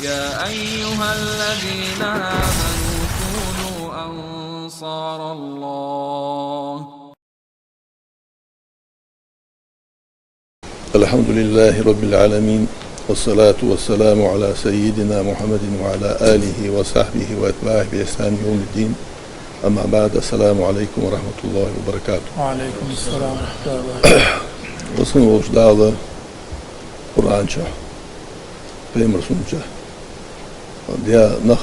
يا أيها الذين آمنوا كونوا أنصار الله. الحمد لله رب العالمين، والصلاة والسلام على سيدنا محمد وعلى آله وصحبه وأتباعه بإحسان يوم الدين. أما بعد، السلام عليكم ورحمة الله وبركاته. وعليكم السلام ورحمة الله وبركاته. وصن وجدال قرآن شاه بيمر سنجا ديا نخ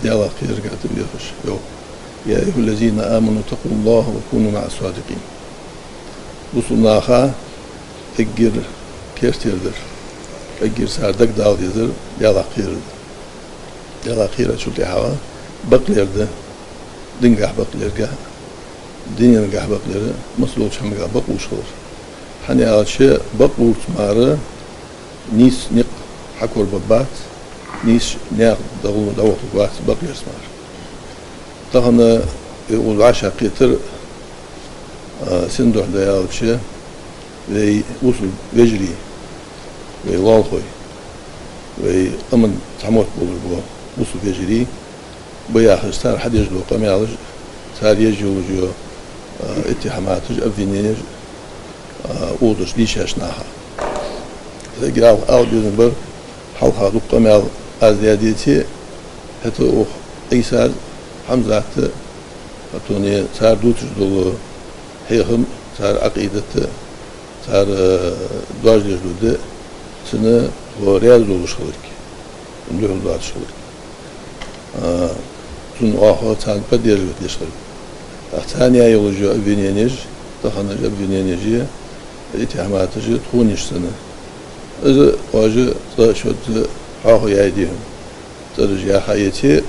ديا خير كاتب يخش يو يا أيها الذين آمنوا اتقوا الله وكونوا مع الصادقين. وصلنا خا اجر كيرتيردر اجر ساردك دال يزر ديا خير شو تحوا بقليرده دنجح بقليرجا دنيا نجح بقليره مسلوق شمجا بقوش خلر حني على شيء بقوش ماره نيس نق حكور ببات نيس ناق دوق بات بقلير سمار طهنا والعشاء قيتر سندوح ديال شيء وي وصل وجري وي والخوي وي أمن تحموت بول وصل وجري بياخذ صار حد يجلو قميالج صار يجلو اتهامات أبدينيج أودش ليش ناها قال أود ينبر حلقة قميال أزيادتي حتى أخ إيساد حمزة هتوني صار دوتش دول هيهم صار عقيدة صار دواج يجلو سنة ورياض دول شغلك ندوه دواج شغلك تون آخر تان بدير جد يشغل ثانية يولجوا أبينينيج تخنج أبينينيجية اتهاماتج تخونيش سنة إذا واجه شد حاخو يعيديهم ترجع حياتي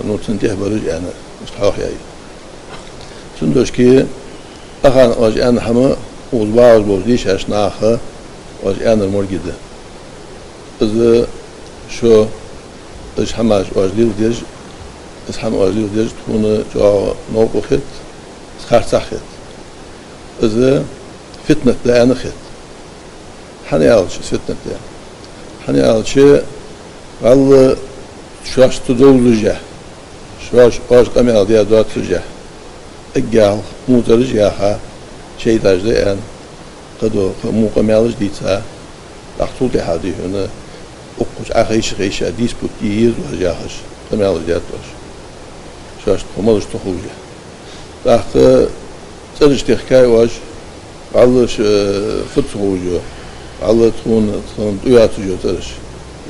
نوتن تهبرج أنا مش حاخو يعيد تندوش كي أخان واجه أنا حما وزباز بوزيش أشناخه واجه أنا المرجدة إذا شو إيش حماش واجليل ديج إيش حم واجليل ديج تكون جوا نوق خت خارج خت إذا فتنة ده أنا خت حني أول شيء فتنة ده حني أول شيء والله شاش تدول جه شاش واج قميل ديا دوت جه الجال مو ترجعها شيء تجده أن قدو مو قميل جديدها أخطوط هذه هنا وقش أخيش خيش أديس بكتير وجاهش قميل جديدش شاش تخملش تخوجه تحت ترجع تحكي واج والله فتوجه الله تكون دويات جو ترش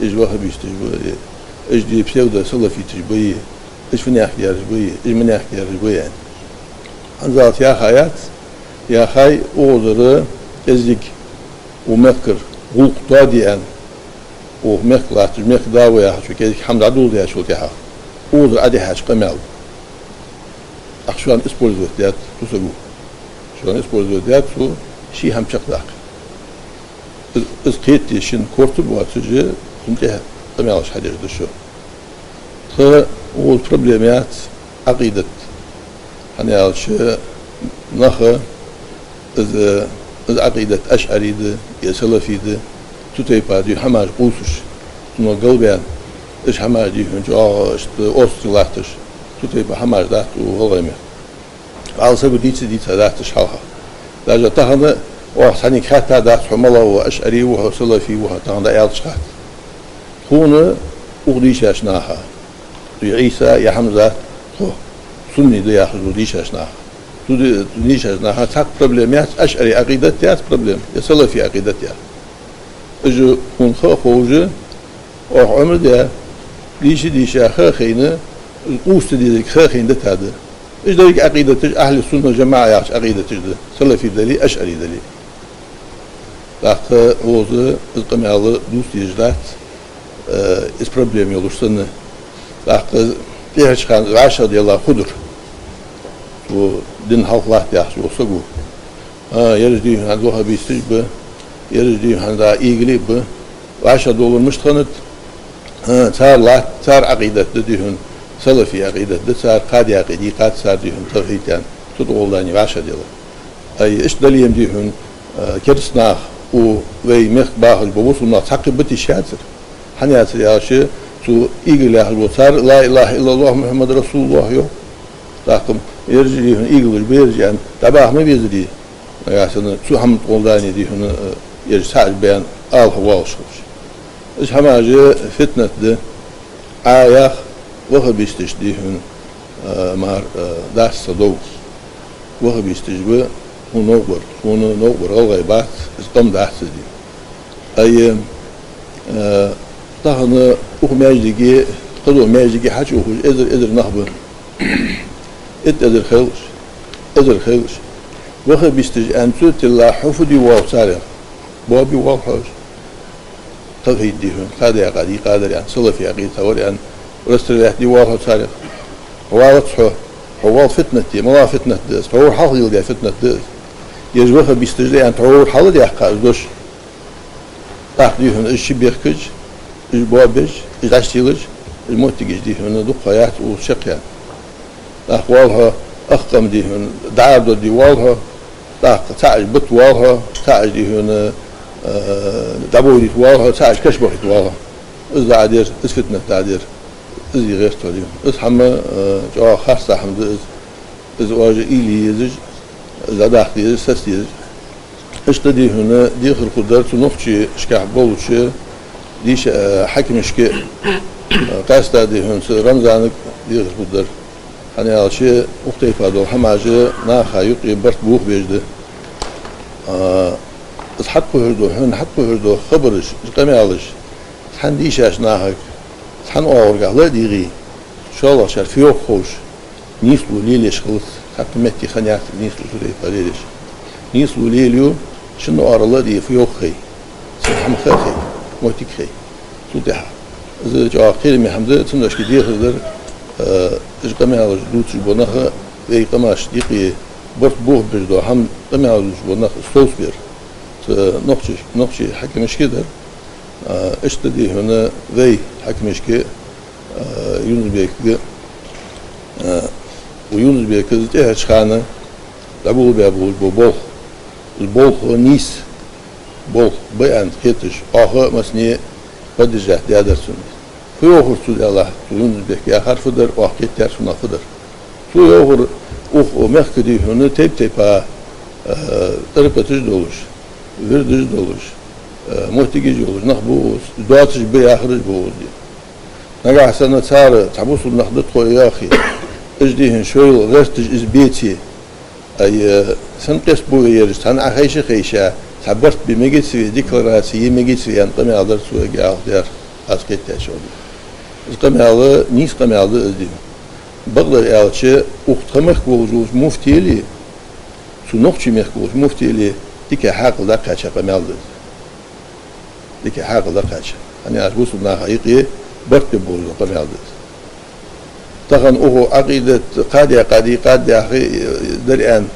إيش واحد بيشتري إيش دي بسيودة سلفي تجبيه إيش فيني أحكي رجبيه إيش مني أحكي رجبيه يعني أنزلت يا حياة يا خاي أوزر إزيك ومكر غوق طادي أن ومكر مكر داوي يا شو كذا حمد عدول يا شو تيها أوزر أدي حاج قمال أخشان إسبول زوديات تسقو شلون إسبول زوديات شو شيء هم شق إذ قيتي شن كورتب واتجي كنتها قمالش حدير دشو خا والبروبليمات عقيدة هني شيء نخا إذا عقيدة أشعري ده يا سلفي ده تتيبا دي حماش قوسش تنو قلبيان إيش حماش دي هنجو أوستلاتش تتيبا حماش دات وغلمي على سبب ديتا داتش حالها لاجا تهنا وحسني كاتا دات حملا وأشعري وسلفي وهتهنا يالش خات هنا أغديش أشناها دي عيسى يا حمزة سني دي ياخذ ديش أشناها ديش أشناها تاك بروبليمات أشعري عقيدة تاعت بروبليم يا سلفي عقيدة تاع إجو كون خوجة أو عمر ده ديش آخر خينا القوس دي خينا ده هذا إيش ذلك عقيدة أهل السنة جماعة ياش عقيدة ده سلفي دلي أشعري دلي لكن هو القمة دوس يجدات إس بروبليم يلوشتنا لكن فيها شخان عشرة ديال خضر ودين حلقات يحصل وصقو يرجدي عندها بيستجبه يرجدي عندها إيجليبه $10 مشتخنت صار عقيدة ديهن سلفي عقيدة صار قادي عقيدي قاد صار ديهن توحيدان تدخل لاني $10 أي إيش دليل ديهن كرسناخ ووي مخ باهل بوصلنا تعقب بتي شاتر Haniyat yaşı su iğilah lotar la ilahe illallah Muhammed Resulullah yok. Takım erciliğin iğilir bercan tabah mı bezdi. Aslında su hamd oldani dihunu yer sadece beyan al hava olsun. İş hamacı fitnetli ayak ve bistiş dihun mar ders sadov ve bistiş bu onu nokber algaybat istam dahsiz di. Ay tahını uğmecligi qadu mecligi haç uğuj edir nahbu edir khayr ve bistiş antu tilla hufdi ve sari bu bi wahaj tafhid dihun qadi qadi qadir yani salafi aqid tawar yani رسل دي واضح تاريخ واضح هو فتنة دي ما فتنة دس هو حاضر دي فتنة دس يجوها بيستجدي أن تعور حاضر دي حقا دوش تحديهم الشيء بيركج البوابج العشتيلج المنتج دي هنا دقيات وشق يعني أخوالها أخقم دي هنا دعاب دي والها تعج بط والها تعج دي هنا دبو دي والها تعج كشبه دي والها إذا عدير إذ فتنة عدير إذ غير توليهم إذ حما جوا خاصة حمد إذ واجه إلي يزج إذا داخل يزج سس يزج اشتدي هنا دي خلق الدار تنوخشي شكاح بولوشي ديش حكم شكي قاستا دي هنا رمزانك دي خلق الدار hani alçı uqta ifade hamacı naha yuqi bart buğ bejdi إذ حق هردو هن حق هردو خبرش قمي علش حن ديش اش ناهك حن أورجع لا ديري إن شاء الله شر فيوق خوش نيسلو ليلش خلص حتى متي خنيات نيسلو تري فليلش نيسلو ليليو شنو أرلا دي فيوق خي سحم خي موتي خي صدها إذا جاء خير من حمد تندش كدير هذا إيش قمة على جلوس بناها في قماش دقي برت بوه بجدو هم قمة على جلوس بناها صوص بير نقشي حكمش كده اشتدي هنا ذي حكمشكي يونس بيك ويونس بيك زتها شخانة لابو بيابو البول هو نيس بول بيان خيتش آخر مسني بدجة ديادرسون في آخر سود الله يونس بيك يا خر فدر وآخر ترسون فدر في آخر مخكدي هنا تيبا تربتش دولش وردش دولش محتاجي جوز نخبوز دواتش بياخرج بوز دي نجا سنة صار تعبوس النخدت خوي يا أخي إجديهن شوي غرتج إزبيتي أي سنقص بوي يرج سن خيشة تعبرت بمجلس في ديكلاراسية مجلس في أنقمي على سوى جاء دير أسكت تشوف أسقمي على نيس قمي على إزدي بقدر أعلشة وقتمخ بوجوز مفتيلي سنوقشي مخبوز مفتيلي ديك حق لا كاشة قمي على ديك حاجة ذكرش أنا أقول لنا حقيقي برت بقول قبل هذا طبعا هو عقيدة قادي دريان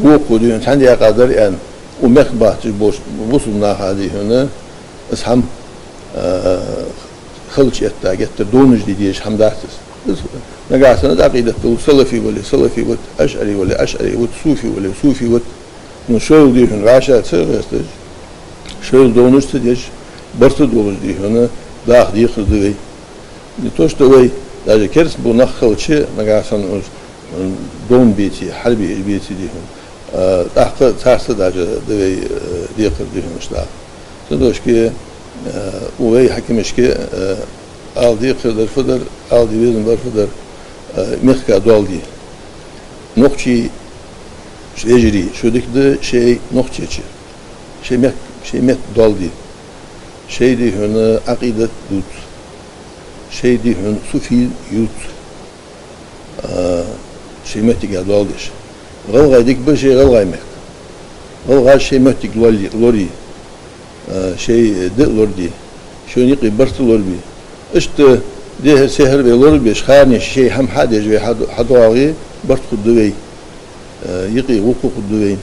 يوقو دين عندي قادر دريان ومخبات بوش وصلنا هذه هنا اسهم خلش يتاجت دونج ديش حمداتس نقاسنا عقيدة سلفي ولا أشعري ولا صوفي ولا صوفي نشوف دي هنا راشد سرستج شöyle doğmuştu diye bartı doğmuş diye ona daha diye kırdı ne toştu ve daha kers bu nakhalçı nagasan doğum biti harbi biti diye daha tersi daha diye kırdı işte sonuç ki o ve hakimiş ki aldı kırdı fıdır aldı bizim var fıdır mekka doldu nokçi ecri şuradaki şey nokçiçi şey met doldu şey di hunu akidet dut şey di hun sufi yut şey metti geldi oldu iş galgaydık bir şey galgaymak galgay şey metti lori şey de lordi şöyle kibartı lorbi işte de seher ve lorbi şkhani şey hem hadej ve hadawagi bart kuduvi يقي وقوق الدوين